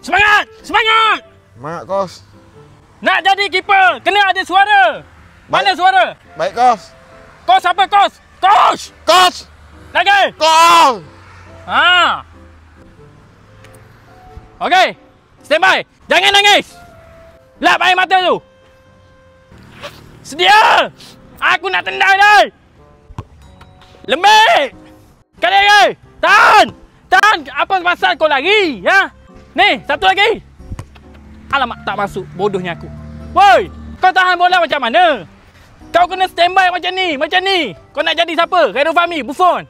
Semangat! Semangat! Semangat, Kos. Nak jadi keeper, kena ada suara. Mana suara? Baik, Kos. Kos apa, Kos? Kos! Kos! Lagi! Kos! Ha. Okey. Stand by. Jangan nangis. Lap air mata tu. Sedia. Aku nak tendang dia. Lembik. Kali lagi. Tahan. Tahan. Apa pasal kau lari? Ha? Ni, satu lagi. Alamak, tak masuk. Bodohnya aku. Woi, kau tahan bola macam mana? Kau kena standby macam ni, macam ni. Kau nak jadi siapa? Khairul Fahmi, Buffon.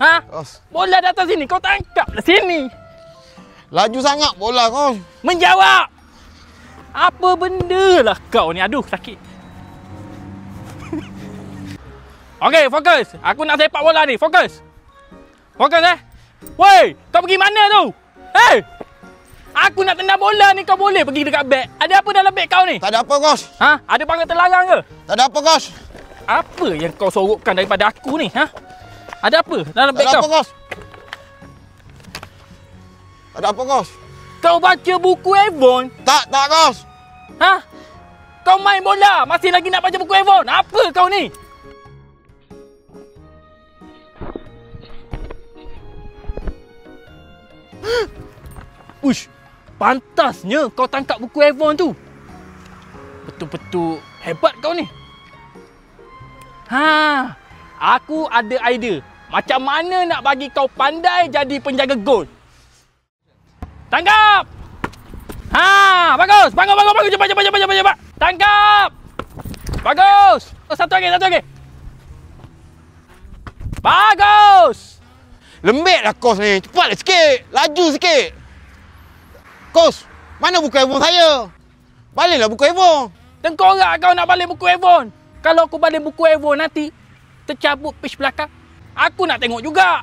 Ha? Kos. Bola datang sini, kau tangkaplah sini. Laju sangat bola, Kos. Menjawab. Apa benda lah kau ni? Aduh, sakit. Okey, fokus. Aku nak sepak bola ni. Fokus. Fokus Woi, kau pergi mana tu? Hei! Aku nak tendang bola ni, kau boleh pergi dekat beg. Ada apa dalam beg kau ni? Tak ada apa, Kos. Ha? Ada pangkat terlarang ke? Tak ada apa, Kos. Apa yang kau sorokkan daripada aku ni? Ha? Ada apa dalam beg Tak ada kau? apa, Kos. Tak ada apa, Kos. Kau baca buku Avon? Tak, Kos. Ha? Kau main bola, masih lagi nak baca buku Avon? Apa kau ni? Uish, pantasnya kau tangkap buku Avon tu. Betul-betul hebat kau ni. Ha, aku ada idea. Macam mana nak bagi kau pandai jadi penjaga gol. Tangkap! Ha, bagus. Bangun. Cepat. Tangkap! Bagus. Satu lagi. Bagus! Lembiklah, Kos ni. Cepatlah sikit. Laju sikit. Kos, mana buku Avon saya? Baliklah buku Avon. Tengkorak kau nak balik buku Avon. Kalau aku balik buku Avon nanti tercabut page belakang. Aku nak tengok juga.